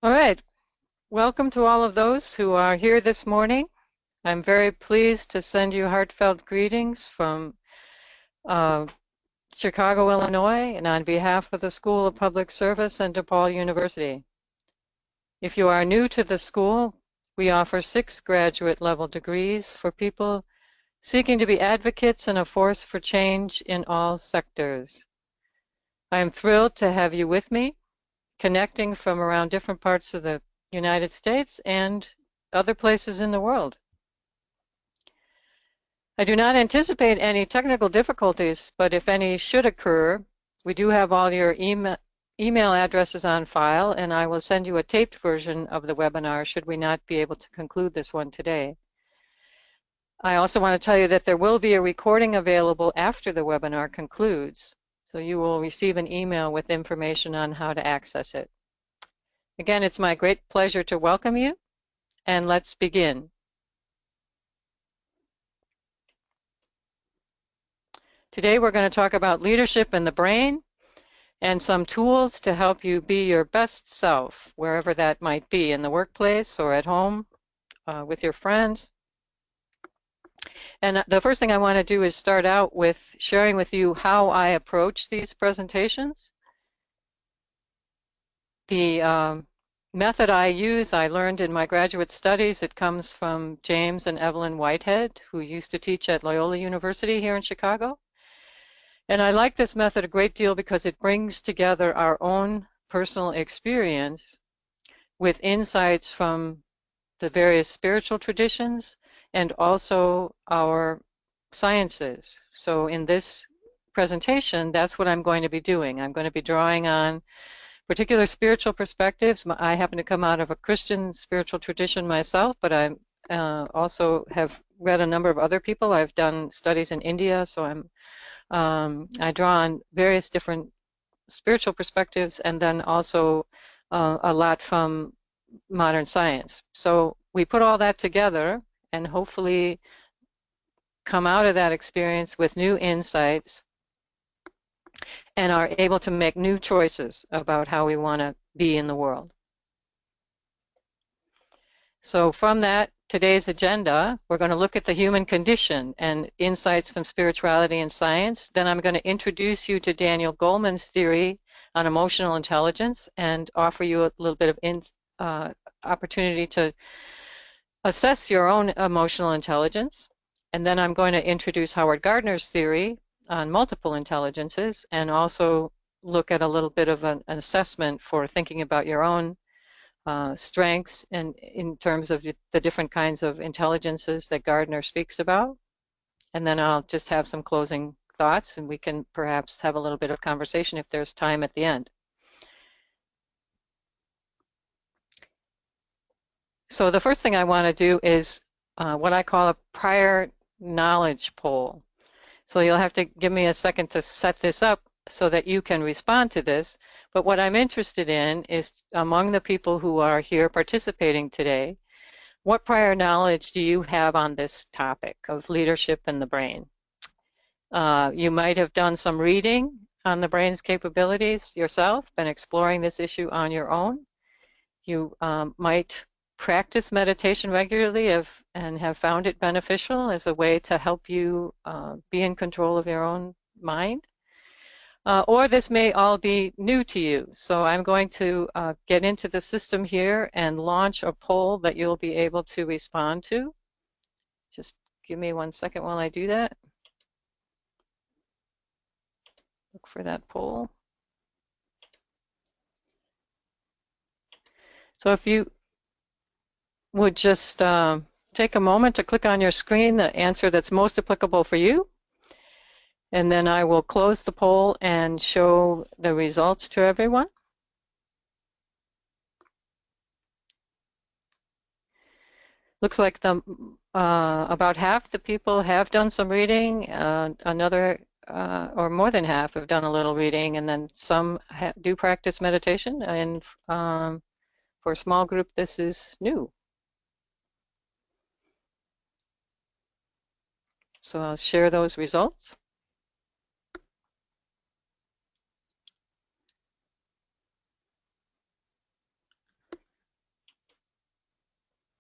All right. Welcome to all of those who are here this morning. I'm very pleased to send you heartfelt greetings from uh, Chicago, Illinois, and on behalf of the School of Public Service and DePaul University. If you are new to the school, we offer 6 graduate level degrees for people seeking to be advocates and a force for change in all sectors. I am thrilled to have you with me, connecting from around different parts of the United States and other places in the world. I do not anticipate any technical difficulties, but if any should occur, we do have all your email addresses on file, and I will send you a taped version of the webinar should we not be able to conclude this one today. I also want to tell you that there will be a recording available after the webinar concludes, so you will receive an email with information on how to access it. Again, it's my great pleasure to welcome you, and let's begin. Today we're going to talk about leadership in the brain and some tools to help you be your best self, wherever that might be, in the workplace or at home with your friends. And the first thing I want to do is start out with sharing with you how I approach these presentations. The method I use, I learned in my graduate studies. It comes from James and Evelyn Whitehead, who used to teach at Loyola University here in Chicago. And I like this method a great deal because it brings together our own personal experience with insights from the various spiritual traditions and also our sciences. So in this presentation, that's what I'm going to be doing. I'm going to be drawing on particular spiritual perspectives. I happen to come out of a Christian spiritual tradition myself, but I also have read a number of other people. I've done studies in India, so I draw on various different spiritual perspectives and then also a lot from modern science. So we put all that together and hopefully come out of that experience with new insights and are able to make new choices about how we want to be in the world. So from that, today's agenda, we're going to look at the human condition and insights from spirituality and science. Then I'm going to introduce you to Daniel Goleman's theory on emotional intelligence and offer you a little bit of opportunity to assess your own emotional intelligence. And then I'm going to introduce Howard Gardner's theory on multiple intelligences and also look at a little bit of an assessment for thinking about your own strengths and in terms of the different kinds of intelligences that Gardner speaks about. And then I'll just have some closing thoughts and we can perhaps have a little bit of conversation if there's time at the end. So the first thing I want to do is what I call a prior knowledge poll. So you'll have to give me a second to set this up so that you can respond to this. But what I'm interested in is among the people who are here participating today, what prior knowledge do you have on this topic of leadership in the brain? You might have done some reading on the brain's capabilities yourself, been exploring this issue on your own. You might practice meditation regularly and have found it beneficial as a way to help you be in control of your own mind. Or this may all be new to you. So I'm going to get into the system here and launch a poll that you'll be able to respond to. Just give me 1 second while I do that. Look for that poll. So if you would just take a moment to click on your screen the answer that's most applicable for you. And then I will close the poll and show the results to everyone. Looks like about half the people have done some reading, another or more than half have done a little reading, and then some do practice meditation. And for a small group, this is new. So I'll share those results.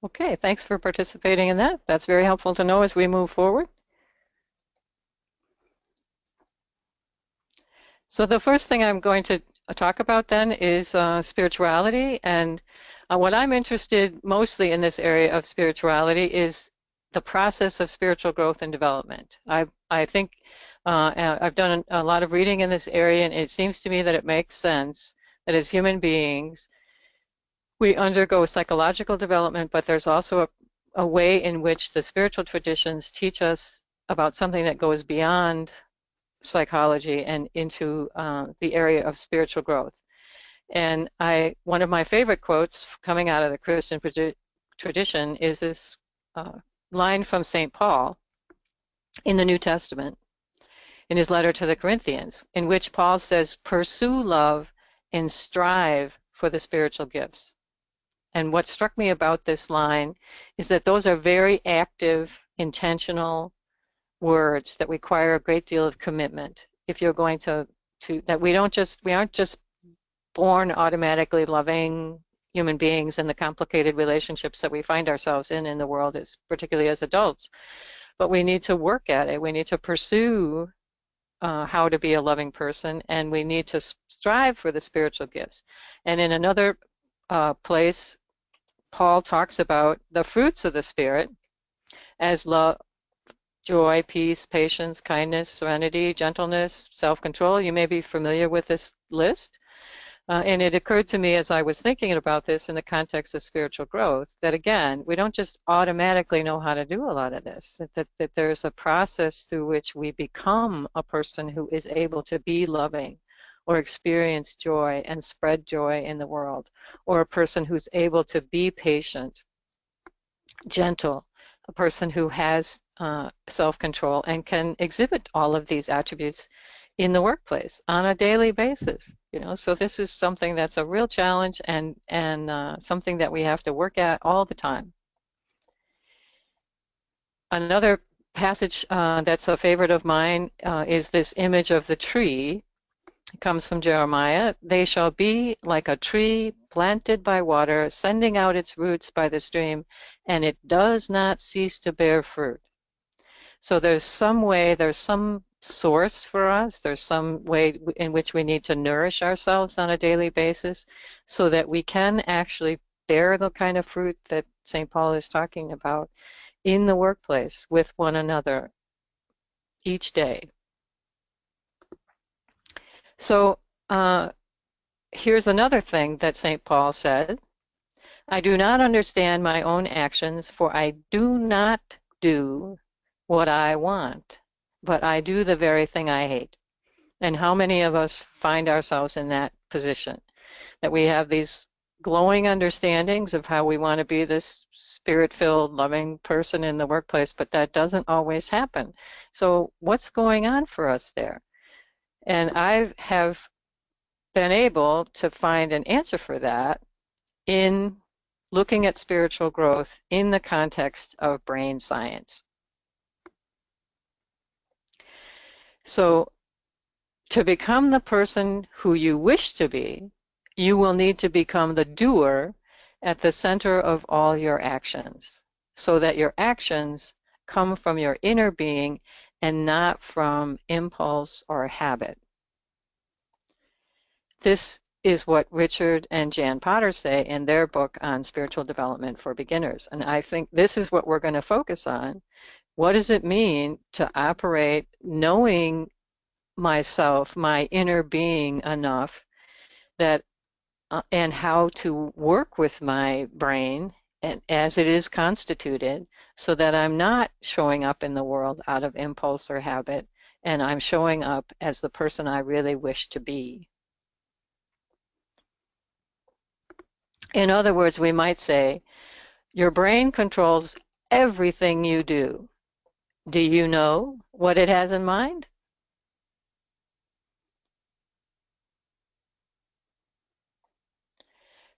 Okay, thanks for participating in that. That's very helpful to know as we move forward. So the first thing I'm going to talk about then is spirituality. And what I'm interested mostly in this area of spirituality is the process of spiritual growth and development. I think I've done a lot of reading in this area, and it seems to me that it makes sense that as human beings, we undergo psychological development, but there's also a way in which the spiritual traditions teach us about something that goes beyond psychology and into the area of spiritual growth. And one of my favorite quotes coming out of the Christian tradition is this line from St. Paul in the New Testament, in his letter to the Corinthians, in which Paul says, "Pursue love and strive for the spiritual gifts." And what struck me about this line is that those are very active, intentional words that require a great deal of commitment. If you're going to that we aren't just born automatically loving human beings in the complicated relationships that we find ourselves in the world, particularly as adults, but we need to work at it. We need to pursue how to be a loving person, and we need to strive for the spiritual gifts. And in another place, Paul talks about the fruits of the Spirit as love, joy, peace, patience, kindness, serenity, gentleness, self-control. You may be familiar with this list. And it occurred to me as I was thinking about this in the context of spiritual growth that, again, we don't just automatically know how to do a lot of this, that there's a process through which we become a person who is able to be loving or experience joy and spread joy in the world, or a person who's able to be patient, gentle, a person who has self-control and can exhibit all of these attributes in the workplace on a daily basis. So this is something that's a real challenge and something that we have to work at all the time. Another passage that's a favorite of mine is this image of the tree. It comes from Jeremiah. "They shall be like a tree planted by water, sending out its roots by the stream, and it does not cease to bear fruit." So there's some source for us, there's some way in which we need to nourish ourselves on a daily basis so that we can actually bear the kind of fruit that St. Paul is talking about in the workplace with one another each day. So here's another thing that St. Paul said: "I do not understand my own actions, for I do not do what I want, but I do the very thing I hate." And how many of us find ourselves in that position, that we have these glowing understandings of how we want to be this spirit-filled, loving person in the workplace, but that doesn't always happen. So what's going on for us there? And I have been able to find an answer for that in looking at spiritual growth in the context of brain science. So to become the person who you wish to be, you will need to become the doer at the center of all your actions, so that your actions come from your inner being and not from impulse or habit. This is what Richard and Jan Potter say in their book on spiritual development for beginners. And I think this is what we're going to focus on. What does it mean to operate knowing myself, my inner being enough that and how to work with my brain and as it is constituted so that I'm not showing up in the world out of impulse or habit, and I'm showing up as the person I really wish to be. In other words, we might say, your brain controls everything you do. Do you know what it has in mind?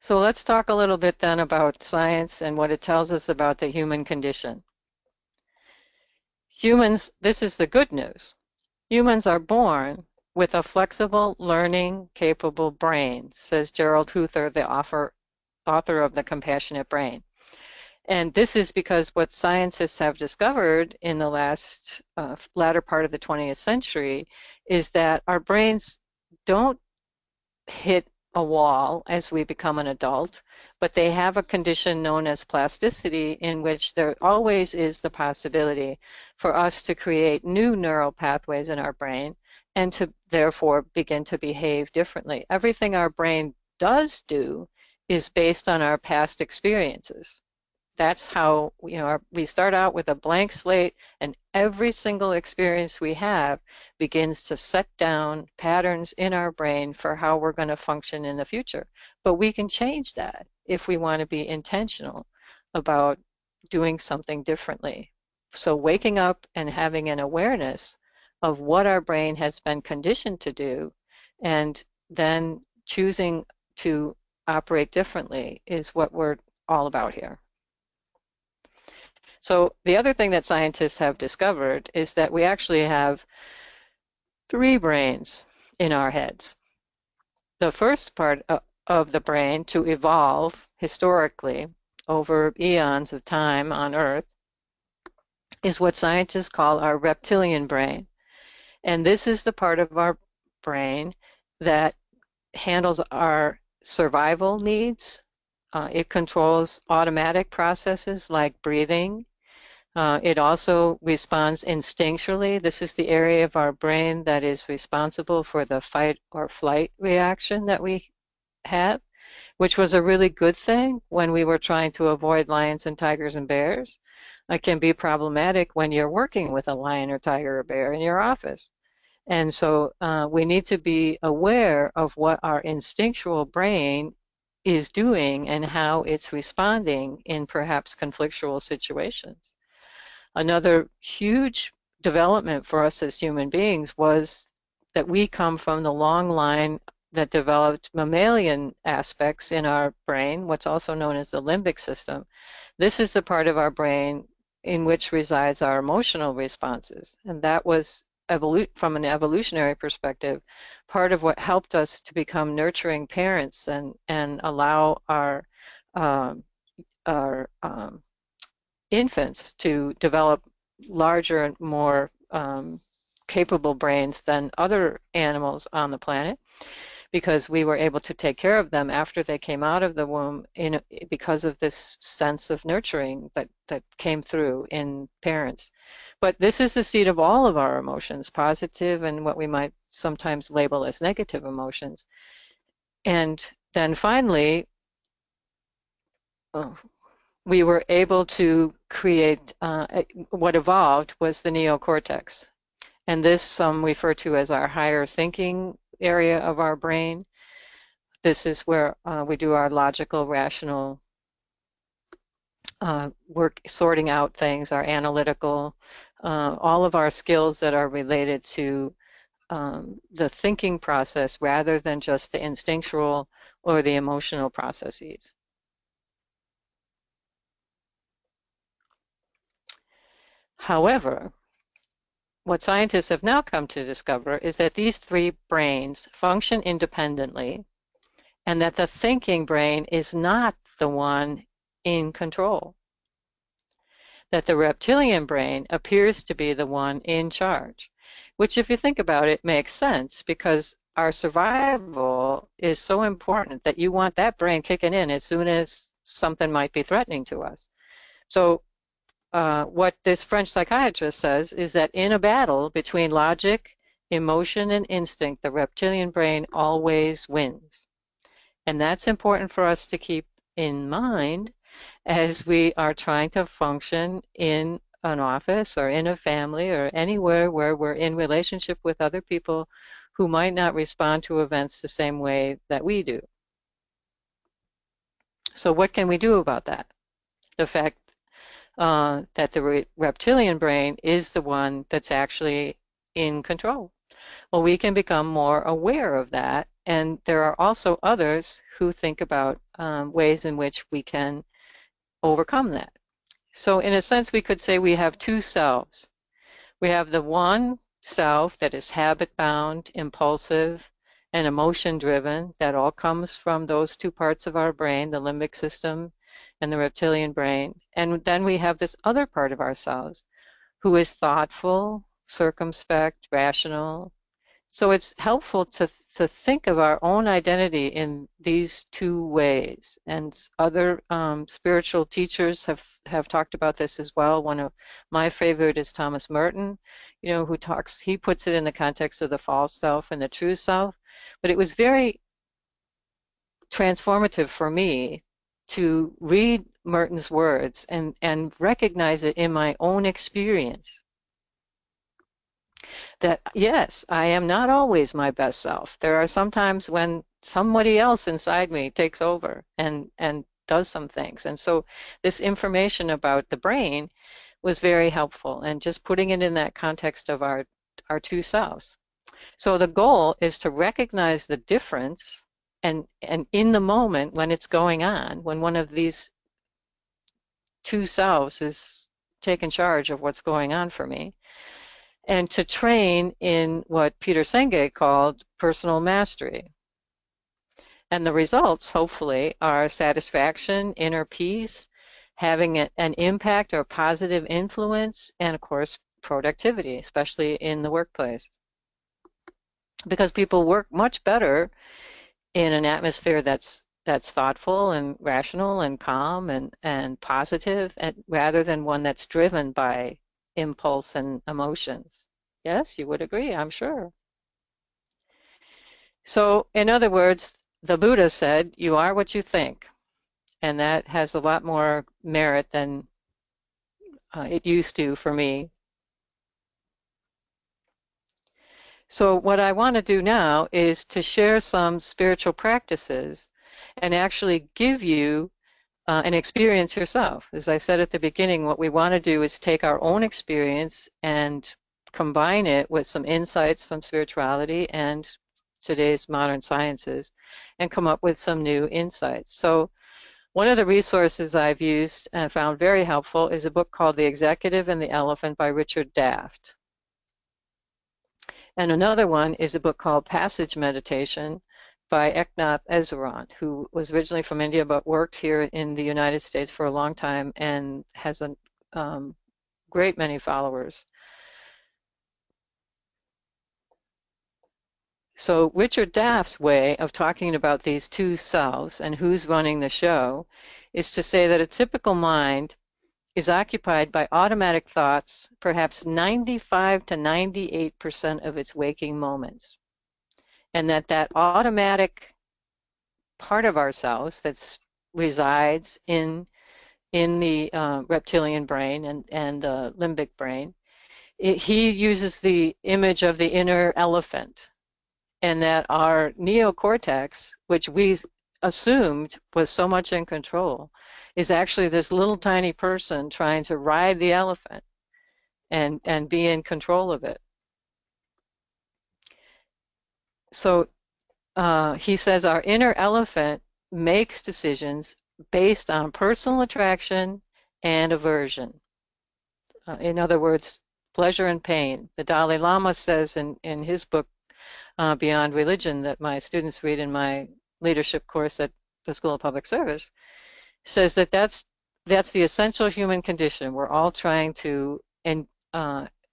So let's talk a little bit then about science and what it tells us about the human condition. Humans, this is the good news. Humans are born with a flexible, learning, capable brain, says Gerald Huther, the author of The Compassionate Brain. And this is because what scientists have discovered in the latter part of the 20th century is that our brains don't hit a wall as we become an adult, but they have a condition known as plasticity, in which there always is the possibility for us to create new neural pathways in our brain and to therefore begin to behave differently. Everything our brain does do is based on our past experiences. That's how, we start out with a blank slate, and every single experience we have begins to set down patterns in our brain for how we're going to function in the future. But we can change that if we want to be intentional about doing something differently. So waking up and having an awareness of what our brain has been conditioned to do, and then choosing to operate differently, is what we're all about here. So the other thing that scientists have discovered is that we actually have 3 brains in our heads. The first part of the brain to evolve historically over eons of time on Earth is what scientists call our reptilian brain. And this is the part of our brain that handles our survival needs. It controls automatic processes like breathing. It also responds instinctually. This is the area of our brain that is responsible for the fight or flight reaction that we have, which was a really good thing when we were trying to avoid lions and tigers and bears. It can be problematic when you're working with a lion or tiger or bear in your office. And so we need to be aware of what our instinctual brain is doing and how it's responding in perhaps conflictual situations. Another huge development for us as human beings was that we come from the long line that developed mammalian aspects in our brain, what's also known as the limbic system. This is the part of our brain in which resides our emotional responses. And that was, from an evolutionary perspective, part of what helped us to become nurturing parents and allow our infants to develop larger and more capable brains than other animals on the planet, because we were able to take care of them after they came out of the womb because of this sense of nurturing that came through in parents. But this is the seat of all of our emotions, positive and what we might sometimes label as negative emotions. And then finally, we were able to create, what evolved was the neocortex. And this some refer to as our higher thinking area of our brain. This is where we do our logical, rational work, sorting out things, our analytical, all of our skills that are related to the thinking process rather than just the instinctual or the emotional processes. However, what scientists have now come to discover is that these 3 brains function independently, and that the thinking brain is not the one in control. That the reptilian brain appears to be the one in charge, which, if you think about it, makes sense, because our survival is so important that you want that brain kicking in as soon as something might be threatening to us. So what this French psychiatrist says is that in a battle between logic, emotion, and instinct, the reptilian brain always wins. And that's important for us to keep in mind as we are trying to function in an office or in a family or anywhere where we're in relationship with other people who might not respond to events the same way that we do. So what can we do about that? The fact that the reptilian brain is the one that's actually in control. Well, we can become more aware of that, and there are also others who think about ways in which we can overcome that. So in a sense, we could say we have 2 selves. We have the one self that is habit-bound, impulsive, and emotion-driven. That all comes from those 2 parts of our brain, the limbic system and the reptilian brain. And then we have this other part of ourselves who is thoughtful, circumspect, rational. So it's helpful to think of our own identity in these two ways. And other spiritual teachers have talked about this as well. One of my favorite is Thomas Merton, he puts it in the context of the false self and the true self. But it was very transformative for me to read Merton's words and recognize it in my own experience. That yes, I am not always my best self. There are some times when somebody else inside me takes over and does some things. And so this information about the brain was very helpful, and just putting it in that context of our two selves. So the goal is to recognize the difference, and in the moment when it's going on, when one of these two selves is taking charge of what's going on for me, and to train in what Peter Senge called personal mastery. And the results, hopefully, are satisfaction, inner peace, having an impact or positive influence, and of course, productivity, especially in the workplace. Because people work much better in an atmosphere that's thoughtful and rational and calm and positive, rather than one that's driven by impulse and emotions. Yes, you would agree, I'm sure. So, in other words, the Buddha said, you are what you think. And that has a lot more merit than it used to for me. So what I want to do now is to share some spiritual practices and actually give you an experience yourself. As I said at the beginning, what we want to do is take our own experience and combine it with some insights from spirituality and today's modern sciences and come up with some new insights. So one of the resources I've used and found very helpful is a book called The Executive and the Elephant by Richard Daft. And another one is a book called Passage Meditation by Eknath Ezeron, who was originally from India but worked here in the United States for a long time and has a great many followers. So Richard Daft's way of talking about these two selves and who's running the show is to say that a typical mind is occupied by automatic thoughts, perhaps 95 to 98% of its waking moments. And that automatic part of ourselves that resides in the reptilian brain and the limbic brain, he uses the image of the inner elephant, and that our neocortex, which we assumed was so much in control, is actually this little tiny person trying to ride the elephant and be in control of it. So he says our inner elephant makes decisions based on personal attraction and aversion. In other words, pleasure and pain. The Dalai Lama says in his book, Beyond Religion, that my students read in my leadership course at the School of Public Service, says that that's the essential human condition. We're all trying to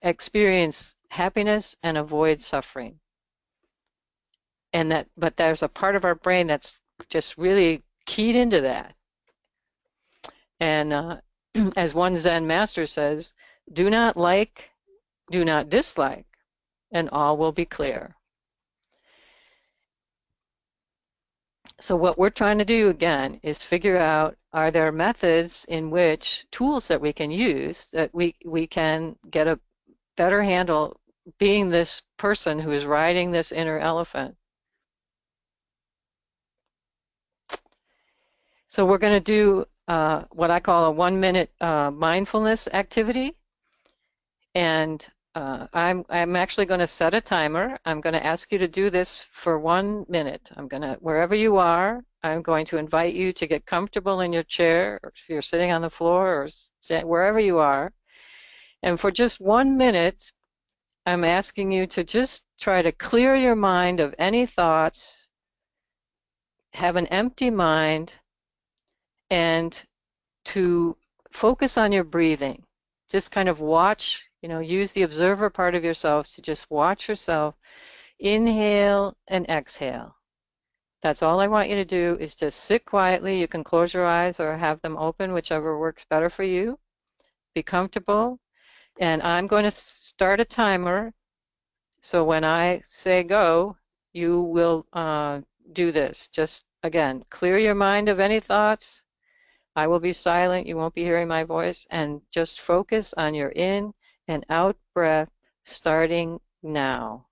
experience happiness and avoid suffering. And but there's a part of our brain that's just really keyed into that. And as one Zen master says, do not like, do not dislike, and all will be clear. So what we're trying to do again is figure out, are there methods in which, tools that we can use, that we can get a better handle being this person who is riding this inner elephant. So we're going to do what I call a 1-minute mindfulness activity. And I'm actually going to set a timer. I'm going to ask you to do this for 1 minute. Wherever you are, I'm going to invite you to get comfortable in your chair, or if you're sitting on the floor, or wherever you are. And for just 1 minute, I'm asking you to just try to clear your mind of any thoughts, have an empty mind, and to focus on your breathing. Just kind of watch, use the observer part of yourself to just watch yourself inhale and exhale. That's all I want you to do is just sit quietly. You can close your eyes or have them open, whichever works better for you. Be comfortable. And I'm going to start a timer. So when I say go, you will do this. Just, again, clear your mind of any thoughts. I will be silent. You won't be hearing my voice. And just focus on your in and out breath starting now.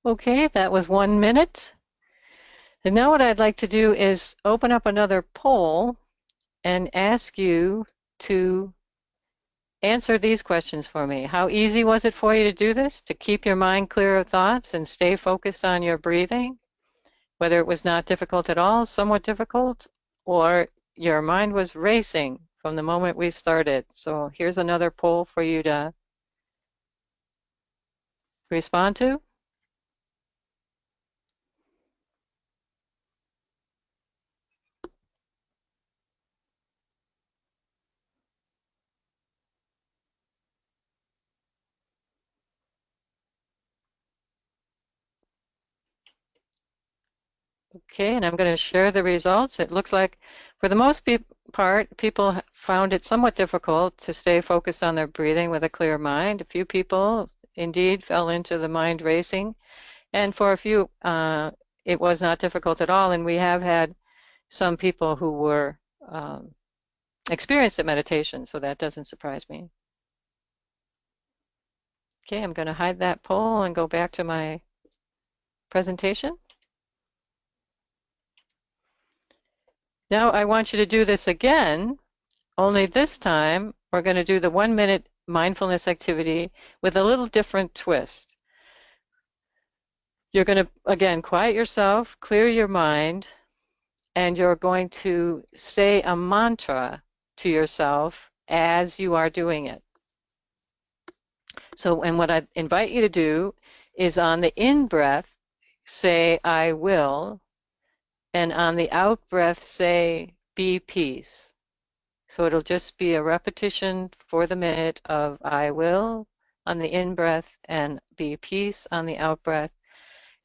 Okay, that was 1 minute. And now what I'd like to do is open up another poll and ask you to answer these questions for me. How easy was it for you to do this, to keep your mind clear of thoughts and stay focused on your breathing? Whether it was not difficult at all, somewhat difficult, or your mind was racing from the moment we started. So here's another poll for you to respond to. Okay, and I'm going to share the results. It looks like for the most part, people found it somewhat difficult to stay focused on their breathing with a clear mind. A few people indeed fell into the mind racing, and for a few, it was not difficult at all. And we have had some people who were experienced at meditation, so that doesn't surprise me. Okay, I'm going to hide that poll and go back to my presentation. Now I want you to do this again, only this time we're going to do the 1 minute mindfulness activity with a little different twist. You're going to, again, quiet yourself, clear your mind, and you're going to say a mantra to yourself as you are doing it. So, and what I invite you to do is on the in-breath, say, I will, and on the out-breath, say, be peace. So it'll just be a repetition for the minute of I will on the in-breath and be peace on the out-breath.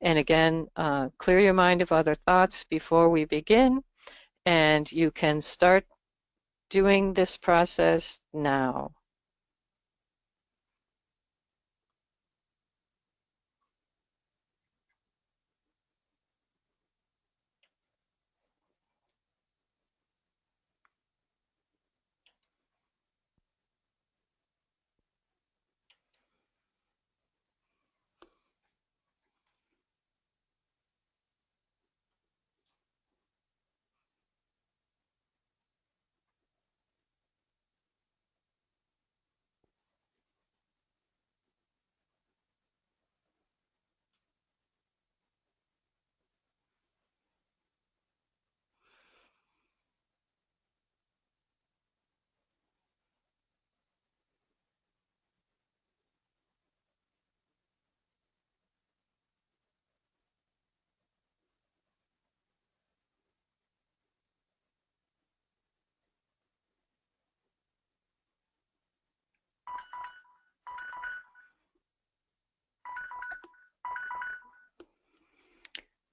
And again, clear your mind of other thoughts before we begin, and you can start doing this process now.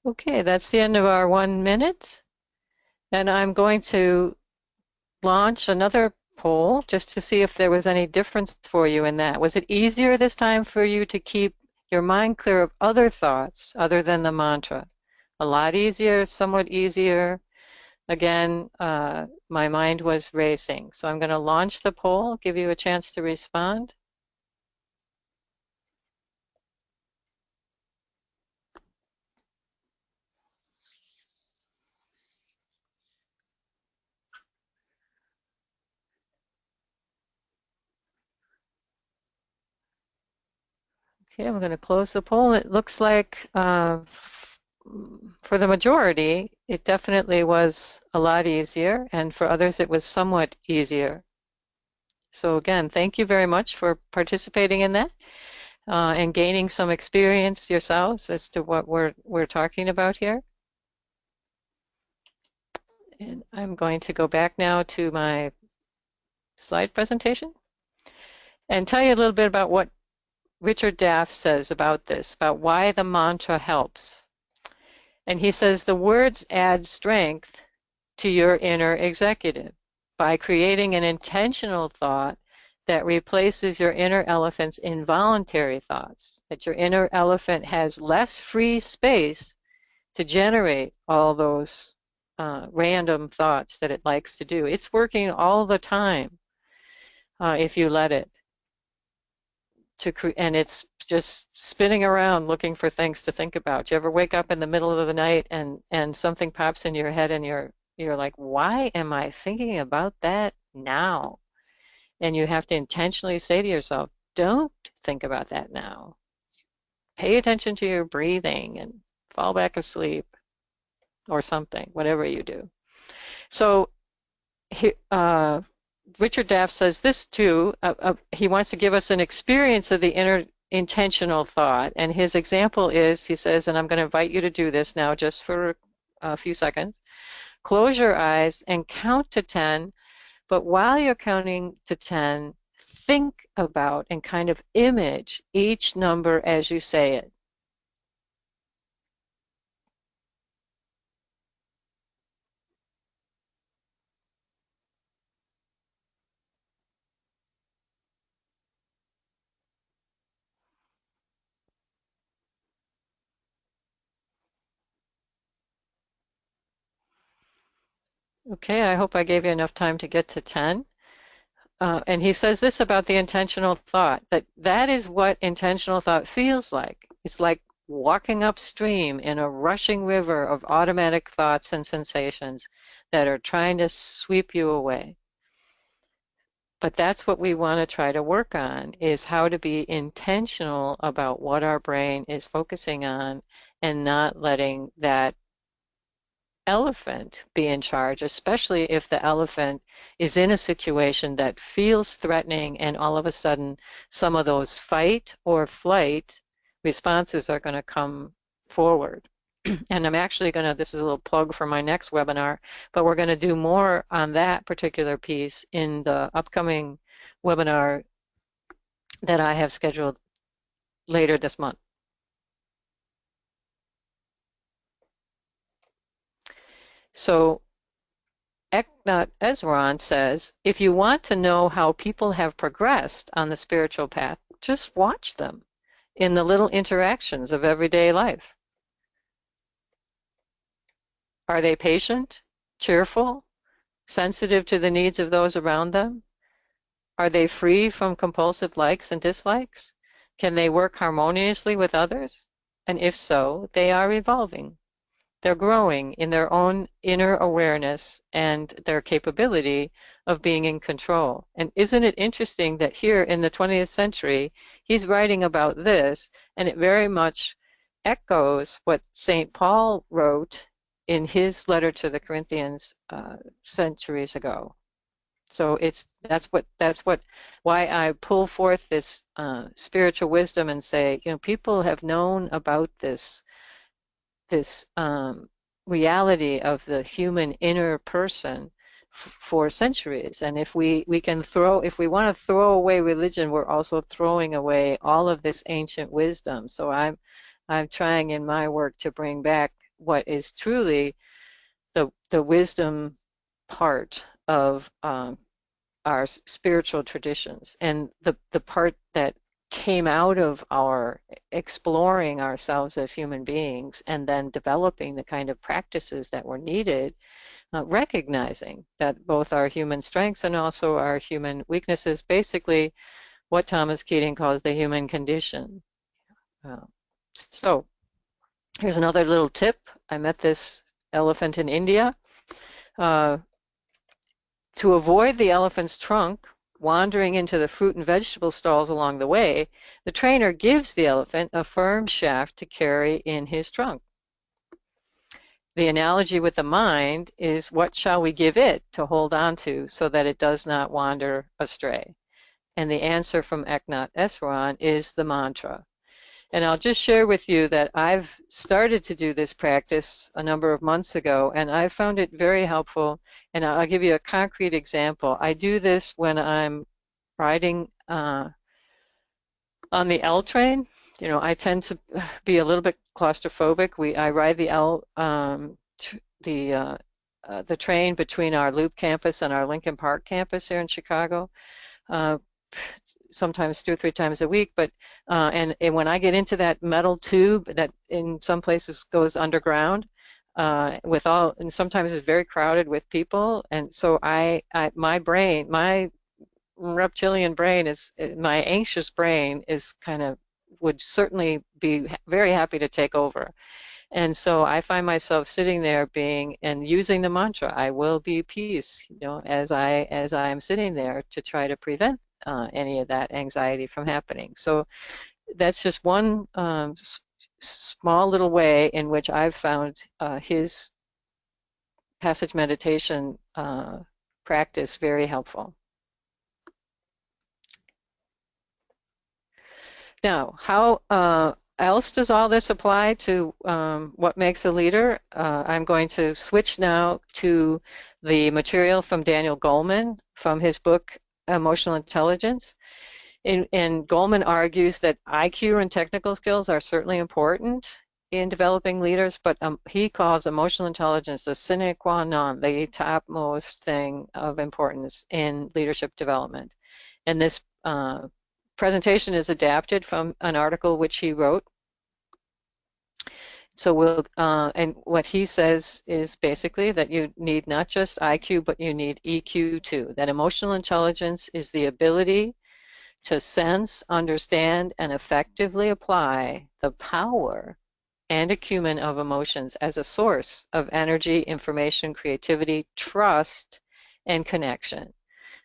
Okay, that's the end of our 1 minute. And I'm going to launch another poll just to see if there was any difference for you in that. Was it easier this time for you to keep your mind clear of other thoughts other than the mantra? A lot easier, somewhat easier. Again, my mind was racing. So I'm going to launch the poll, give you a chance to respond. Okay, I'm going to close the poll. It looks like for the majority, it definitely was a lot easier, and for others, it was somewhat easier. So again, thank you very much for participating in that and gaining some experience yourselves as to what we're talking about here. And I'm going to go back now to my slide presentation and tell you a little bit about what Richard Daff says about this, about why the mantra helps. And he says the words add strength to your inner executive by creating an intentional thought that replaces your inner elephant's involuntary thoughts, that your inner elephant has less free space to generate all those random thoughts that it likes to do. It's working all the time if you let it. And it's just spinning around looking for things to think about. You ever wake up in the middle of the night and something pops in your head and you're like, why am I thinking about that now? And you have to intentionally say to yourself, don't think about that now. Pay attention to your breathing and fall back asleep or something, whatever you do. So Richard Daff says this too. He wants to give us an experience of the inner intentional thought. And his example is, he says, and I'm going to invite you to do this now just for a few seconds. Close your eyes and count to 10. But while you're counting to 10, think about and kind of image each number as you say it. Okay, I hope I gave you enough time to get to 10. And he says this about the intentional thought, that is what intentional thought feels like. It's like walking upstream in a rushing river of automatic thoughts and sensations that are trying to sweep you away. But that's what we want to try to work on, is how to be intentional about what our brain is focusing on and not letting that elephant be in charge, especially if the elephant is in a situation that feels threatening and all of a sudden some of those fight or flight responses are going to come forward. And I'm actually going to, this is a little plug for my next webinar, but we're going to do more on that particular piece in the upcoming webinar that I have scheduled later this month. So Eknath Ezron says, if you want to know how people have progressed on the spiritual path, just watch them in the little interactions of everyday life. Are they patient, cheerful, sensitive to the needs of those around them? Are they free from compulsive likes and dislikes? Can they work harmoniously with others? And if so, they are evolving. They're growing in their own inner awareness and their capability of being in control. And isn't it interesting that here in the 20th century, he's writing about this, and it very much echoes what St. Paul wrote in his letter to the Corinthians centuries ago. So that's why I pull forth this spiritual wisdom and say, people have known about this reality of the human inner person for centuries. And if we want to throw away religion, we're also throwing away all of this ancient wisdom. So I'm trying in my work to bring back what is truly the wisdom part of our spiritual traditions, and the part that came out of our exploring ourselves as human beings and then developing the kind of practices that were needed, recognizing that both our human strengths and also our human weaknesses, basically what Thomas Keating calls the human condition. So here's another little tip. I met this elephant in India. To avoid the elephant's trunk wandering into the fruit and vegetable stalls along the way, the trainer gives the elephant a firm shaft to carry in his trunk. The analogy with the mind is, what shall we give it to hold on to so that it does not wander astray? And the answer from Eknath Easwaran is the mantra. And I'll just share with you that I've started to do this practice a number of months ago, and I found it very helpful. And I'll give you a concrete example. I do this when I'm riding on the L train. You know, I tend to be a little bit claustrophobic. I ride the train between our Loop campus and our Lincoln Park campus here in Chicago. Sometimes 2 or 3 times a week, but and when I get into that metal tube that in some places goes underground, and sometimes it's very crowded with people, and so my reptilian brain my anxious brain would certainly be very happy to take over. And so I find myself sitting there and using the mantra, I will be peace, as I'm sitting there, to try to prevent any of that anxiety from happening. So that's just one small little way in which I've found his passage meditation practice very helpful. Now, how else does all this apply to what makes a leader? I'm going to switch now to the material from Daniel Goleman from his book Emotional Intelligence. And Goleman argues that IQ and technical skills are certainly important in developing leaders, but he calls emotional intelligence the sine qua non, the topmost thing of importance in leadership development. And this presentation is adapted from an article which he wrote. So and what he says is basically that you need not just IQ, but you need EQ too. That emotional intelligence is the ability to sense, understand, and effectively apply the power and acumen of emotions as a source of energy, information, creativity, trust, and connection.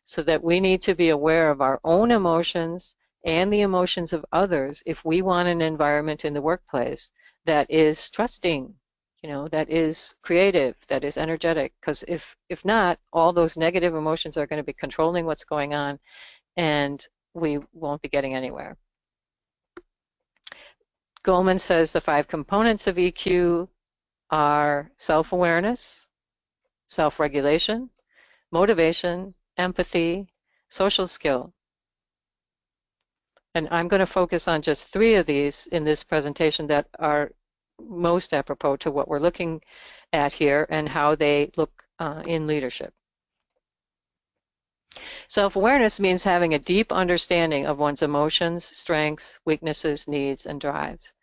So that we need to be aware of our own emotions and the emotions of others if we want an environment in the workplace that is trusting, that is creative, that is energetic. Because if not, all those negative emotions are going to be controlling what's going on, and we won't be getting anywhere. Goleman says the 5 components of EQ are self-awareness, self-regulation, motivation, empathy, social skill. And I'm going to focus on just 3 of these in this presentation that are most apropos to what we're looking at here and how they look in leadership. Self-awareness means having a deep understanding of one's emotions, strengths, weaknesses, needs, and drives.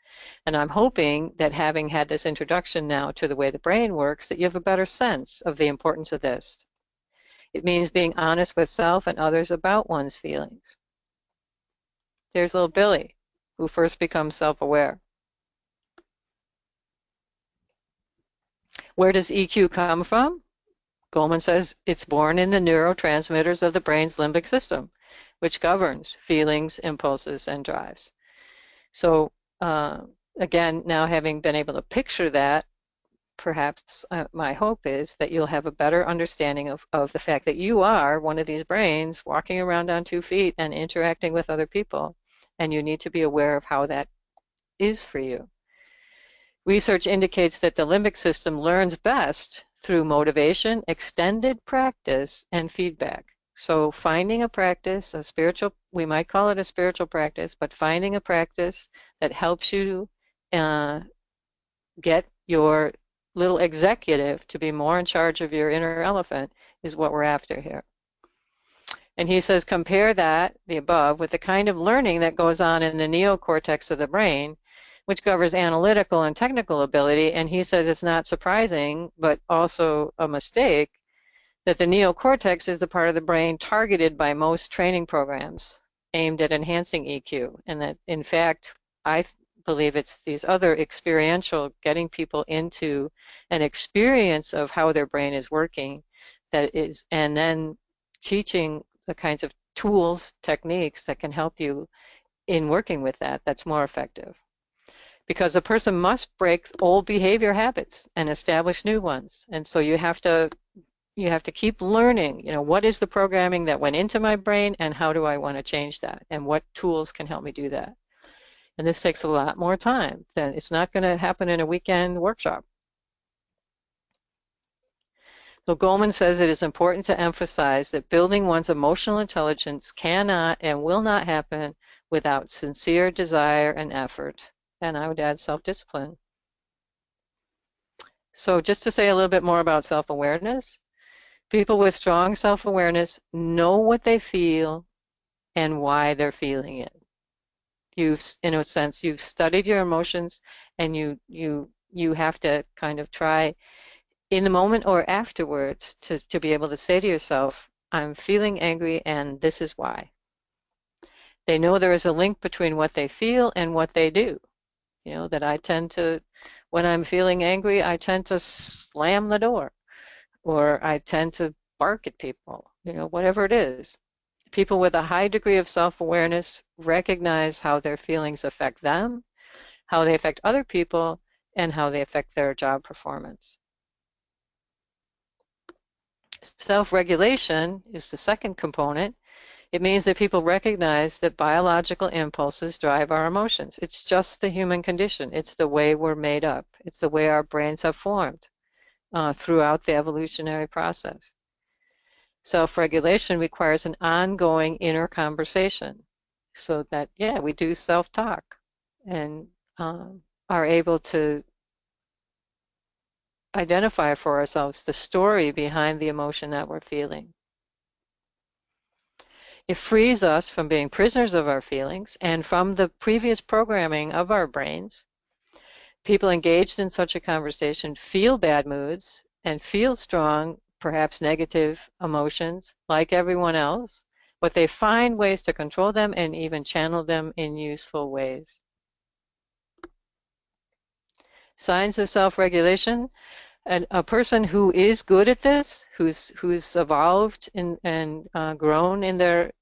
And I'm hoping that, having had this introduction now to the way the brain works, that you have a better sense of the importance of this. It means being honest with self and others about one's feelings. Here's little Billy, who first becomes self-aware. Where does EQ come from? Goleman says it's born in the neurotransmitters of the brain's limbic system, which governs feelings, impulses, and drives. So again, now having been able to picture that, perhaps my hope is that you'll have a better understanding of the fact that you are one of these brains walking around on 2 feet and interacting with other people, and you need to be aware of how that is for you. Research indicates that the limbic system learns best through motivation, extended practice, and feedback. So finding a practice, we might call it a spiritual practice, but finding a practice that helps you get your little executive to be more in charge of your inner elephant is what we're after here. And he says, compare that, the above, with the kind of learning that goes on in the neocortex of the brain, which governs analytical and technical ability. And he says it's not surprising, but also a mistake, that the neocortex is the part of the brain targeted by most training programs aimed at enhancing EQ. And that, in fact, I believe it's these other experiential, getting people into an experience of how their brain is working, that is, and then teaching the kinds of tools, techniques that can help you in working with that, that's more effective. Because a person must break old behavior habits and establish new ones. And so you have to keep learning, what is the programming that went into my brain and how do I want to change that and what tools can help me do that. And this takes a lot more time. It's not going to happen in a weekend workshop. So Goleman says it is important to emphasize that building one's emotional intelligence cannot and will not happen without sincere desire and effort. And I would add self-discipline. So just to say a little bit more about self-awareness, people with strong self-awareness know what they feel and why they're feeling it. In a sense, you've studied your emotions, and you have to kind of try in the moment or afterwards to be able to say to yourself, I'm feeling angry and this is why. They know there is a link between what they feel and what they do. That I tend to, when I'm feeling angry, I tend to slam the door, or I tend to bark at people, whatever it is. People with a high degree of self-awareness recognize how their feelings affect them, how they affect other people, and how they affect their job performance. Self-regulation is the second component. It means that people recognize that biological impulses drive our emotions. It's just the human condition. It's the way we're made up. It's the way our brains have formed throughout the evolutionary process. Self-regulation requires an ongoing inner conversation so that, we do self-talk and are able to identify for ourselves the story behind the emotion that we're feeling. It frees us from being prisoners of our feelings and from the previous programming of our brains. People engaged in such a conversation feel bad moods and feel strong, perhaps negative emotions like everyone else, but they find ways to control them and even channel them in useful ways. Signs of self-regulation. A person who is good at this, who's evolved and grown in their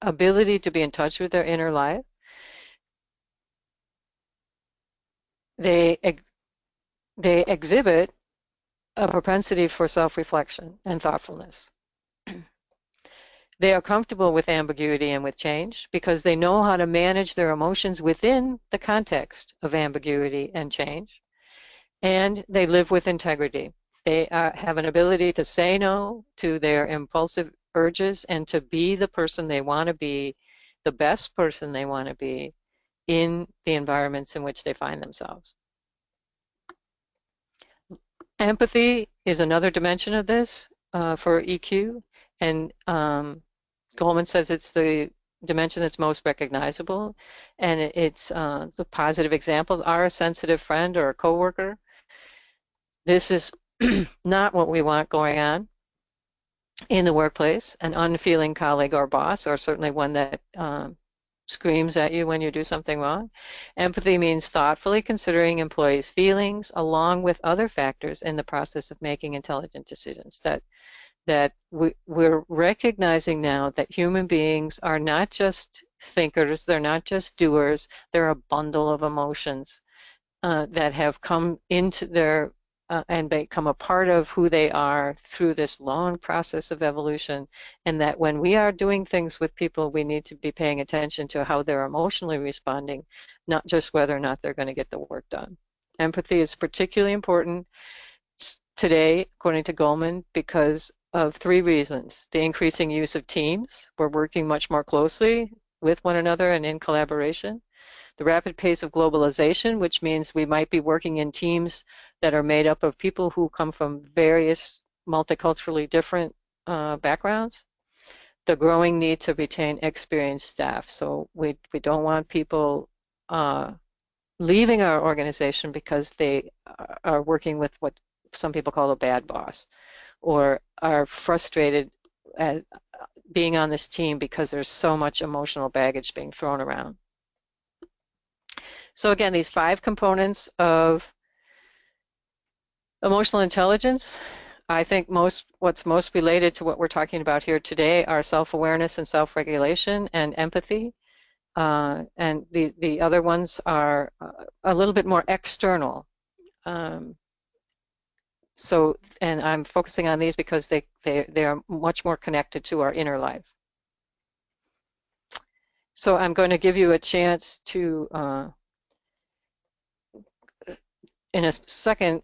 ability to be in touch with their inner life, they exhibit a propensity for self-reflection and thoughtfulness. They are comfortable with ambiguity and with change because they know how to manage their emotions within the context of ambiguity and change. And they live with integrity. They have an ability to say no to their impulsive urges and to be the person they want to be, the best person they want to be in the environments in which they find themselves. Empathy is another dimension of this for EQ, and Goleman says it's the dimension that's most recognizable, and it's the positive examples are a sensitive friend or a coworker. This is not what we want going on in the workplace, an unfeeling colleague or boss, or certainly one that screams at you when you do something wrong. Empathy means thoughtfully considering employees' feelings along with other factors in the process of making intelligent decisions. That we're recognizing now that human beings are not just thinkers, they're not just doers, they're a bundle of emotions that have come into their and become a part of who they are through this long process of evolution, and that when we are doing things with people, we need to be paying attention to how they're emotionally responding, not just whether or not they're going to get the work done. Empathy is particularly important today, according to Goleman, because of three reasons. The increasing use of teams. We're working much more closely with one another and in collaboration. The rapid pace of globalization, which means we might be working in teams that are made up of people who come from various multiculturally different backgrounds. The growing need to retain experienced staff. So we don't want people leaving our organization because they are working with what some people call a bad boss, or are frustrated at being on this team because there's so much emotional baggage being thrown around. So again, these 5 components of emotional intelligence, I think what's most related to what we're talking about here today are self-awareness and self-regulation and empathy. And the other ones are a little bit more external. And I'm focusing on these because they are much more connected to our inner life. So I'm going to give you a chance to, in a second,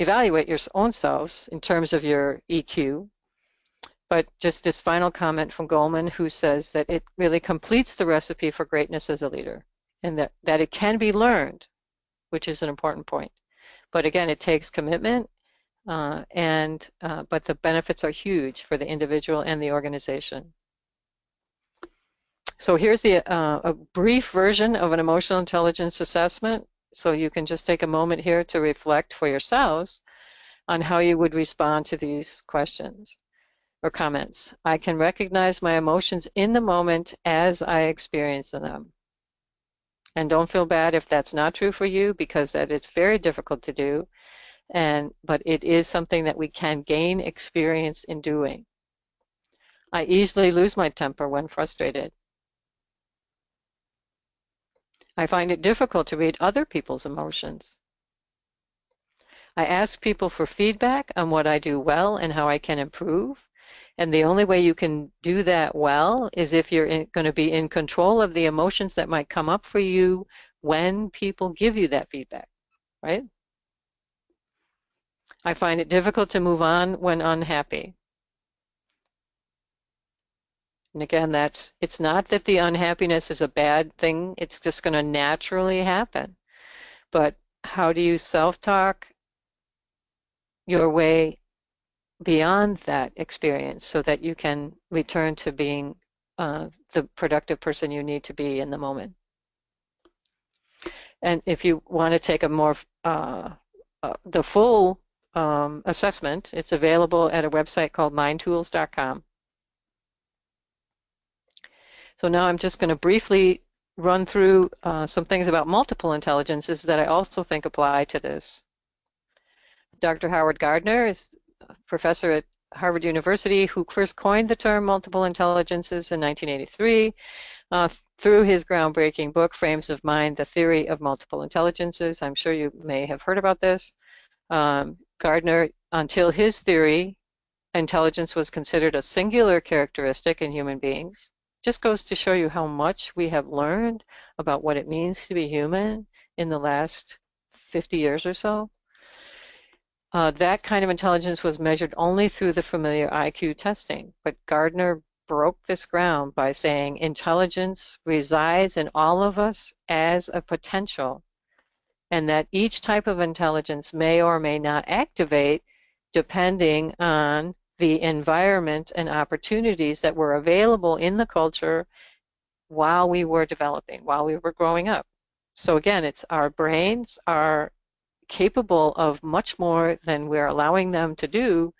evaluate your own selves in terms of your EQ. But just this final comment from Goleman, who says that it really completes the recipe for greatness as a leader, and that it can be learned, which is an important point. But again, it takes commitment, but the benefits are huge for the individual and the organization. So here's a brief version of an emotional intelligence assessment. So you can just take a moment here to reflect for yourselves on how you would respond to these questions or comments. I can recognize my emotions in the moment as I experience them. And don't feel bad if that's not true for you, because that is very difficult to do. But it is something that we can gain experience in doing. I easily lose my temper when frustrated. I find it difficult to read other people's emotions. I ask people for feedback on what I do well and how I can improve. And the only way you can do that well is if you're going to be in control of the emotions that might come up for you when people give you that feedback, right? I find it difficult to move on when unhappy. And again, it's not that the unhappiness is a bad thing, it's just going to naturally happen. But how do you self-talk your way beyond that experience so that you can return to being the productive person you need to be in the moment? And if you want to take a more the full assessment, it's available at a website called mindtools.com. So now I'm just going to briefly run through some things about multiple intelligences that I also think apply to this. Dr. Howard Gardner is a professor at Harvard University who first coined the term multiple intelligences in 1983 through his groundbreaking book, Frames of Mind, The Theory of Multiple Intelligences. I'm sure you may have heard about this. Gardner, until his theory, intelligence was considered a singular characteristic in human beings. Just goes to show you how much we have learned about what it means to be human in the last 50 years or so. That kind of intelligence was measured only through the familiar IQ testing, but Gardner broke this ground by saying intelligence resides in all of us as a potential, and that each type of intelligence may or may not activate depending on the environment and opportunities that were available in the culture while we were developing, while we were growing up. So again, it's our brains are capable of much more than we're allowing them to do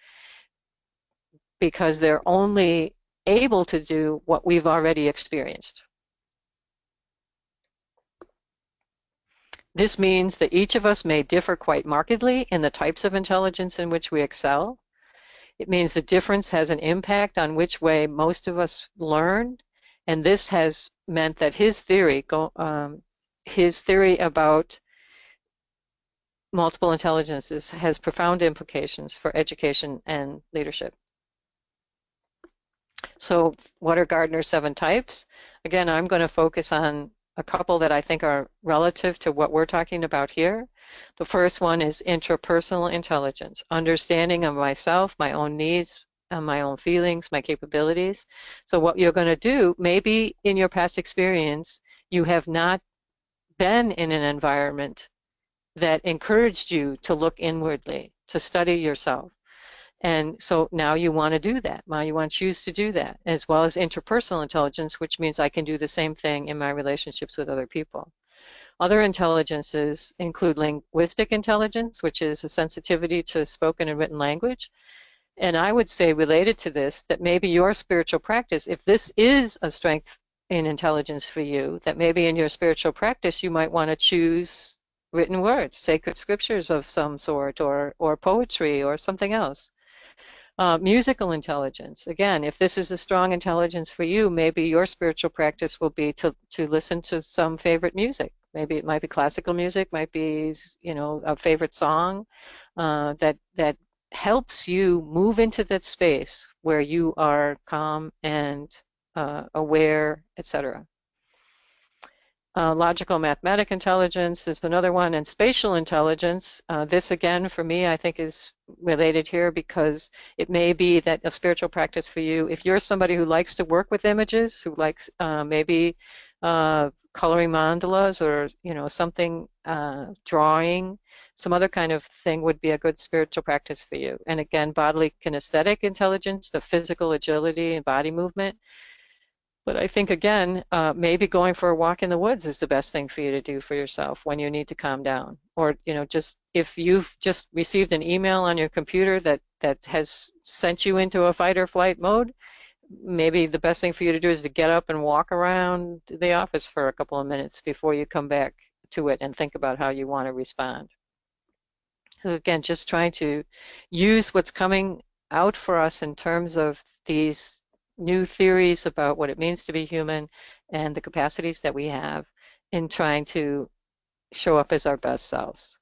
because they're only able to do what we've already experienced. This means that each of us may differ quite markedly in the types of intelligence in which we excel. It means the difference has an impact on which way most of us learn, and this has meant that his theory about multiple intelligences has profound implications for education and leadership. So what are Gardner's 7 types? Again, I'm going to focus on a couple that I think are relative to what we're talking about here. The first one is interpersonal intelligence, understanding of myself, my own needs, my own feelings, my capabilities. So what you're going to do, maybe in your past experience, you have not been in an environment that encouraged you to look inwardly, to study yourself. And so now you want to do that. Now you want to choose to do that, as well as interpersonal intelligence, which means I can do the same thing in my relationships with other people. Other intelligences include linguistic intelligence, which is a sensitivity to spoken and written language. And I would say, related to this, that maybe your spiritual practice, if this is a strength in intelligence for you, that maybe in your spiritual practice you might want to choose written words, sacred scriptures of some sort, or poetry or something else. Musical intelligence. Again, if this is a strong intelligence for you, maybe your spiritual practice will be to listen to some favorite music. Maybe it might be classical music, might be, you know, a favorite song that helps you move into that space where you are calm and aware, etc. Logical mathematic intelligence is another one, and spatial intelligence. This again, for me, I think is related here because it may be that a spiritual practice for you, if you're somebody who likes to work with images, who likes maybe coloring mandalas or, you know, something, drawing, some other kind of thing would be a good spiritual practice for you. And again, bodily kinesthetic intelligence, the physical agility and body movement. But I think, again, maybe going for a walk in the woods is the best thing for you to do for yourself when you need to calm down. Or, you know, just if you've just received an email on your computer that has sent you into a fight or flight mode, maybe the best thing for you to do is to get up and walk around the office for a couple of minutes before you come back to it and think about how you want to respond. So again, just trying to use what's coming out for us in terms of these new theories about what it means to be human and the capacities that we have in trying to show up as our best selves.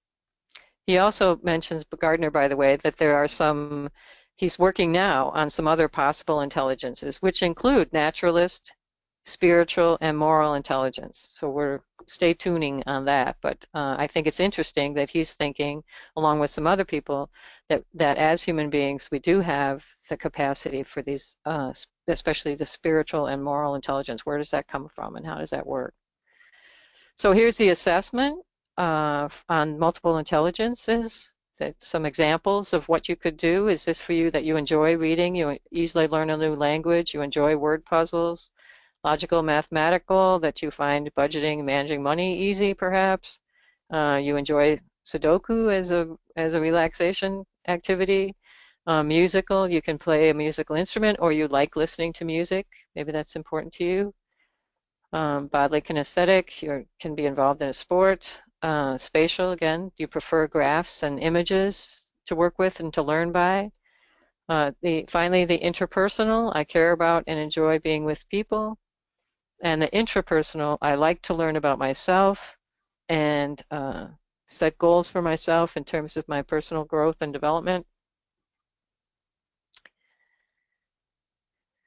He also mentions, Gardner, by the way, that there are some, he's working now on some other possible intelligences, which include naturalist, spiritual, and moral intelligence. So we're stay tuning on that. But I think it's interesting that he's thinking, along with some other people, that as human beings, we do have the capacity for these, especially the spiritual and moral intelligence. Where does that come from, and how does that work? So here's the assessment on multiple intelligences. Some examples of what you could do. Is this for you that you enjoy reading? You easily learn a new language. You enjoy word puzzles. Logical, mathematical, that you find budgeting, managing money easy, perhaps. You enjoy Sudoku as a relaxation activity. Musical, you can play a musical instrument, or you like listening to music. Maybe that's important to you. Bodily kinesthetic, you can be involved in a sport. Spatial, again, do you prefer graphs and images to work with and to learn by? Finally, the interpersonal, I care about and enjoy being with people. And the intrapersonal, I like to learn about myself and set goals for myself in terms of my personal growth and development.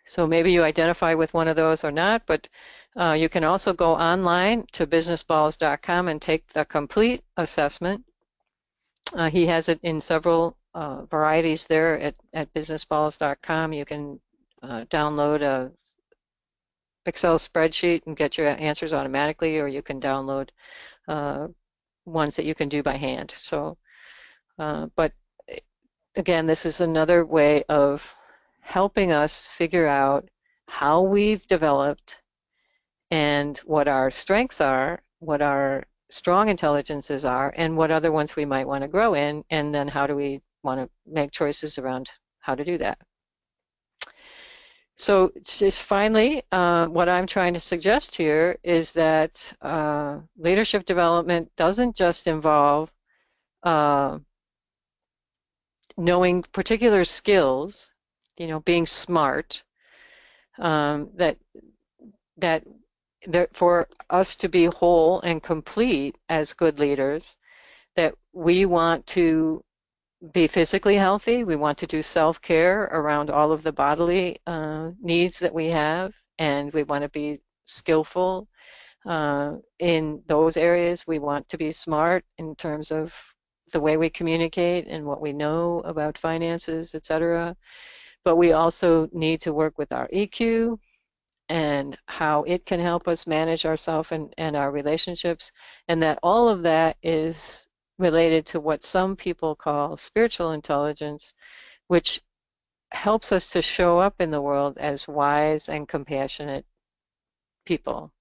So maybe you identify with one of those or not, but you can also go online to businessballs.com and take the complete assessment. He has it in several varieties there at businessballs.com. You can download a Excel spreadsheet and get your answers automatically, or you can download ones that you can do by hand. So, but again, this is another way of helping us figure out how we've developed and what our strengths are, what our strong intelligences are, and what other ones we might want to grow in, and then how do we want to make choices around how to do that. So just finally, what I'm trying to suggest here is that leadership development doesn't just involve knowing particular skills, you know, being smart, that for us to be whole and complete as good leaders, that we want to be physically healthy. We want to do self-care around all of the bodily needs that we have, and we want to be skillful in those areas. We want to be smart in terms of the way we communicate and what we know about finances, etc. but we also need to work with our EQ and how it can help us manage ourselves and our relationships, and that all of that is related to what some people call spiritual intelligence, which helps us to show up in the world as wise and compassionate people.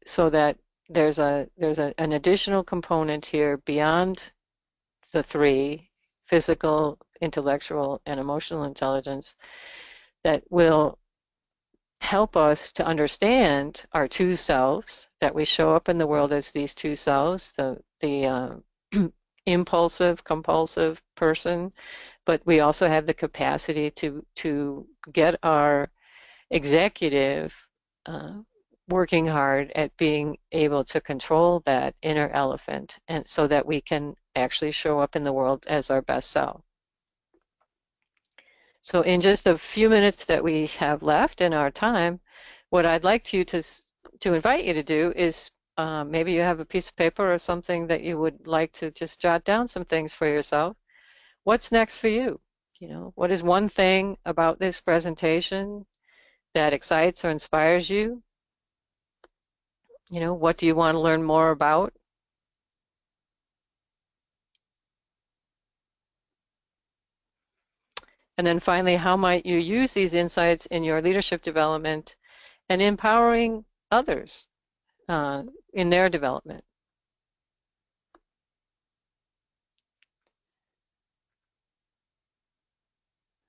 So that there's an additional component here beyond the three: physical, intellectual, and emotional intelligence, that will help us to understand our two selves, that we show up in the world as these two selves, the impulsive, compulsive person, but we also have the capacity to get our executive working hard at being able to control that inner elephant, and so that we can actually show up in the world as our best self. So in just a few minutes that we have left in our time, what I'd like you to invite you to do is maybe you have a piece of paper or something that you would like to just jot down some things for yourself. What's next for you? You know, what is one thing about this presentation that excites or inspires you? You know, what do you want to learn more about? And then finally, how might you use these insights in your leadership development and empowering others in their development?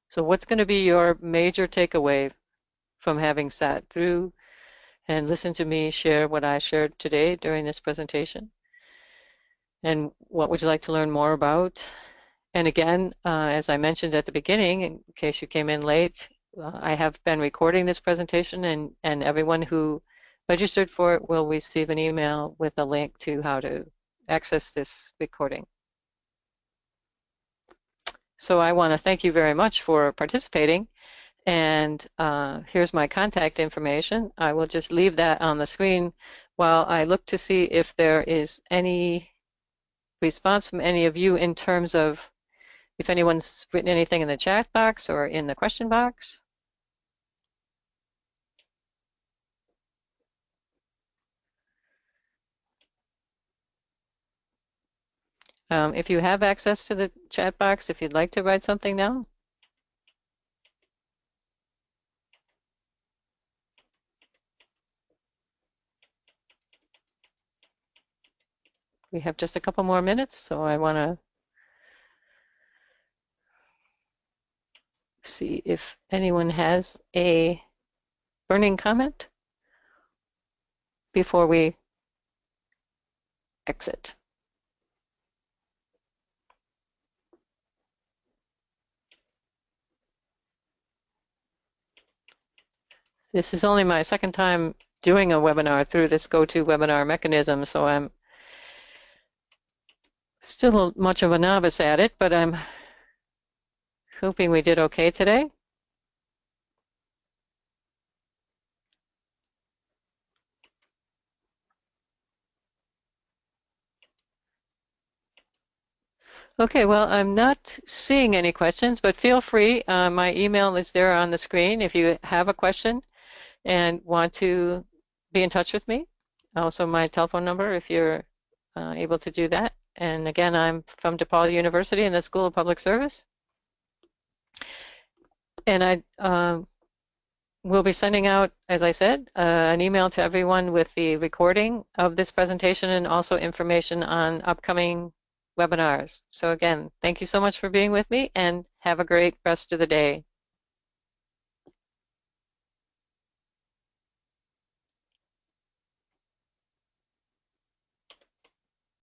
So what's going to be your major takeaway from having sat through and listened to me share what I shared today during this presentation? And what would you like to learn more about? And again, as I mentioned at the beginning, in case you came in late, I have been recording this presentation, and everyone who registered for it will receive an email with a link to how to access this recording. So I want to thank you very much for participating, and here's my contact information. I will just leave that on the screen while I look to see if there is any response from any of you in terms of if anyone's written anything in the chat box or in the question box. If you have access to the chat box, if you'd like to write something now. We have just a couple more minutes, so I want to see if anyone has a burning comment before we exit. This is only my second time doing a webinar through this GoToWebinar mechanism, so I'm still much of a novice at it, but I'm hoping we did okay today. Okay, well, I'm not seeing any questions, but feel free. My email is there on the screen if you have a question and want to be in touch with me. Also, my telephone number if you're able to do that. And again, I'm from DePaul University in the School of Public Service. And I will be sending out, as I said, an email to everyone with the recording of this presentation and also information on upcoming webinars. So again, thank you so much for being with me, and have a great rest of the day.